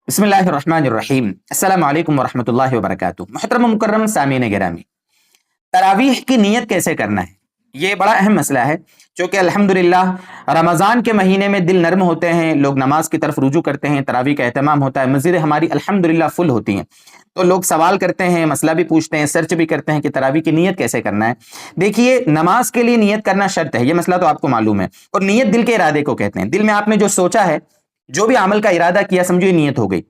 बिस्मिल्लाहिर्रहमानिर्रहीम। अस्सलाम वालेकुम वरहमतुल्लाहि वबरकातुहू। मुहतरम मुकर्रम सामीन गिरामी, तरावीह की नीयत कैसे करना है, ये बड़ा अहम मसला है। क्योंकि अल्हम्दुलिल्लाह रमज़ान के महीने में दिल नर्म होते हैं, लोग नमाज की तरफ रुजू करते हैं, तरावीह का एहतमाम होता है, मस्जिदें हमारी अल्हम्दुलिल्लाह फुल होती हैं। तो लोग सवाल करते हैं, मसला भी पूछते हैं, सर्च भी करते हैं कि तरावीह की नीयत कैसे करना है। देखिए, नमाज के लिए नीयत करना शर्त है, ये मसला तो आपको मालूम है। और नीयत दिल के इरादे को कहते हैं। दिल में आपने जो सोचा है, जो भी अमल का इरादा किया, समझो ये नीयत हो गई।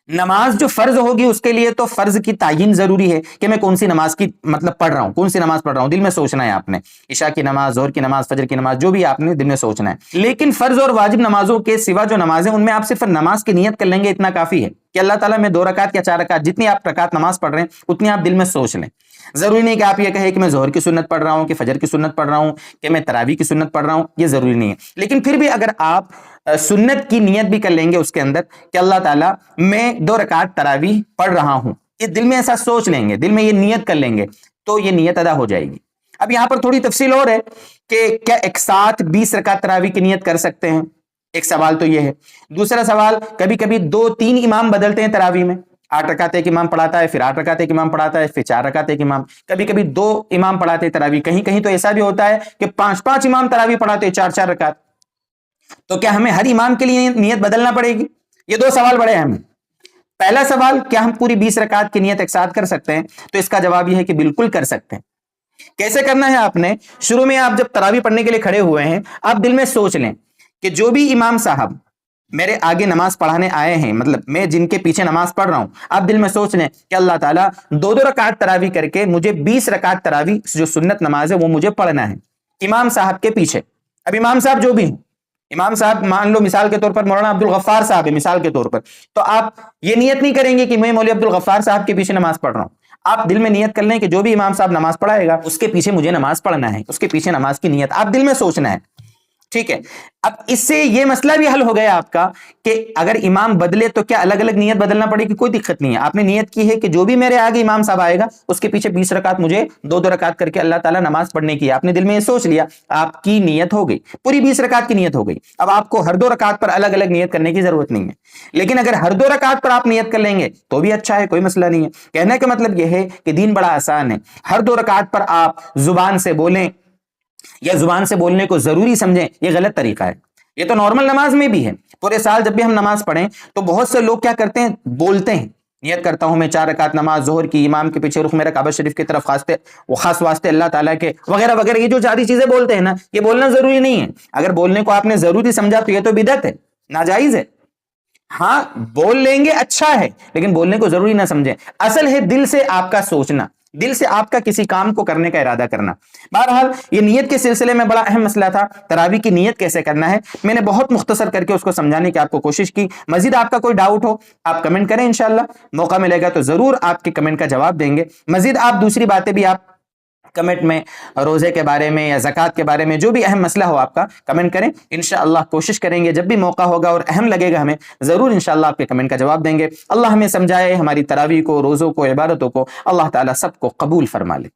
नमाज जो फर्ज होगी उसके लिए तो फर्ज की तायीन जरूरी है कि मैं कौन सी नमाज की मतलब पढ़ रहा हूं, कौन सी नमाज पढ़ रहा हूं, दिल में सोचना है आपने। इशा की नमाज, जोहर की नमाज, फजर की नमाज, जो भी आपने दिल में सोचना है। लेकिन फर्ज और वाजिब नमाजों के सिवा जो नमाज है उनमें आप सिर्फ नमाज की नीयत कर लेंगे, इतना काफी है कि अल्लाह ताला मैं 2 रकात या 4 रकात, जितनी आप रकात नमाज पढ़ रहे हैं उतनी आप दिल में सोच लें। जरूरी नहीं कि आप ये कहें कि मैं जोहर की सुन्नत पढ़ रहा हूं, कि फजर की सुन्नत पढ़ रहा हूं, कि मैं तरावी की सुन्नत पढ़ रहा हूं, ये जरूरी नहीं है। लेकिन फिर भी अगर आप सुन्नत की नियत भी कर लेंगे उसके अंदर कि अल्लाह ताला मैं 2 रकात तरावी पढ़ रहा हूं, ये दिल में ऐसा सोच लेंगे, दिल में ये नियत कर लेंगे, तो ये नियत अदा हो जाएगी। अब यहां पर थोड़ी तफसील और है कि क्या एक साथ 20 रकात तरावी की नियत कर सकते हैं, एक सवाल तो ये है। दूसरा सवाल, कभी कभी 2-3 इमाम बदलते हैं तरावी में। 8 रकात एक इमाम पढ़ाता है, फिर 8 रकात एक इमाम पढ़ाता है, फिर 4 रकात एक इमाम, कभी कभी 2 इमाम पढ़ाते हैं तरावी। कहीं कहीं तो ऐसा भी होता है कि 5-5 इमाम तरावी पढ़ाते हैं, 4-4 रकात। तो क्या हमें हर इमाम के लिए नियत बदलना पड़ेगी? ये 2 सवाल बड़े अहम हैं। पहला सवाल, क्या हम पूरी 20 रकात की नियत एक साथ कर सकते हैं? तो इसका जवाब यह है कि बिल्कुल कर सकते हैं। कैसे करना है आपने? शुरू में आप जब तरावी पढ़ने के लिए खड़े हुए हैं, आप दिल में सोच लें कि जो भी इमाम साहब मेरे आगे नमाज पढ़ाने आए हैं, मतलब मैं जिनके पीछे नमाज पढ़ रहा हूं, आप दिल में सोच लें कि अल्लाह ताला 2-2 रकात तरावी करके मुझे 20 रकात तरावी जो सुन्नत नमाज है वो मुझे पढ़ना है इमाम साहब के पीछे। अब इमाम साहब जो भी हैं, इमाम साहब मान लो मिसाल के तौर पर मौलाना अब्दुल गफ्फार साहब है मिसाल के तौर पर, तो आप ये नियत नहीं करेंगे कि मैं मौलवी अब्दुल गफ्फार साहब के पीछे नमाज पढ़ रहा हूं। आप दिल में नियत कर लें कि जो भी इमाम साहब नमाज पढ़ाएगा उसके पीछे मुझे नमाज पढ़ना है, उसके पीछे नमाज की नियत आप दिल में सोचना है। ठीक है, अब इससे यह मसला भी हल हो गया आपका कि अगर इमाम बदले तो क्या अलग अलग नियत बदलना पड़ेगी? कोई दिक्कत नहीं है। आपने नियत की है कि जो भी मेरे आगे इमाम साहब आएगा उसके पीछे 20 रकात मुझे 2-2 रकात करके अल्लाह ताला नमाज पढ़ने की, आपने दिल में ये सोच लिया, आपकी नियत हो गई, पूरी 20 रकात की नियत हो गई। अब आपको हर 2 रकात पर अलग अलग नियत करने की जरूरत नहीं है। लेकिन अगर हर 2 रकात पर आप नियत कर लेंगे तो भी अच्छा है, कोई मसला नहीं है। कहने का मतलब यह है कि दीन बड़ा आसान है। हर 2 रकात पर आप जुबान से बोलें या जुबान से बोलने को जरूरी समझें, यह गलत तरीका है। ये तो नॉर्मल नमाज में भी है। पूरे साल जब भी हम नमाज पढ़ें तो बहुत से लोग क्या करते हैं, बोलते हैं, नियत करता हूं मैं 4 रकात नमाज जोहर की, इमाम के पीछे रुख मेरा काबा शरीफ की तरफ खास वास्ते अल्लाह ताला के, वगैरह वगैरह। ये जो सारी चीजें बोलते हैं ना, ये बोलना जरूरी नहीं है। अगर बोलने को आपने जरूरी समझा तो ये तो बिदअत है, नाजायज है। हाँ, बोल लेंगे अच्छा है, लेकिन बोलने को जरूरी ना समझें। असल है दिल से आपका सोचना, दिल से आपका किसी काम को करने का इरादा करना। बहरहाल ये नियत के सिलसिले में बड़ा अहम मसला था, तरावी की नियत कैसे करना है। मैंने बहुत मुख्तसर करके उसको समझाने की आपको कोशिश की। मजीद आपका कोई डाउट हो आप कमेंट करें, इंशाल्लाह मौका मिलेगा तो जरूर आपके कमेंट का जवाब देंगे। मजीद आप दूसरी बातें भी आप कमेंट में, रोजे के बारे में या ज़कात के बारे में, जो भी अहम मसला हो आपका कमेंट करें। इंशाअल्लाह कोशिश करेंगे जब भी मौका होगा और अहम लगेगा हमें, जरूर इंशाअल्लाह आपके कमेंट का जवाब देंगे। अल्लाह हमें समझाए, हमारी तरावी को, रोज़ों को, इबादतों को अल्लाह ताला सबको कबूल फरमा ले।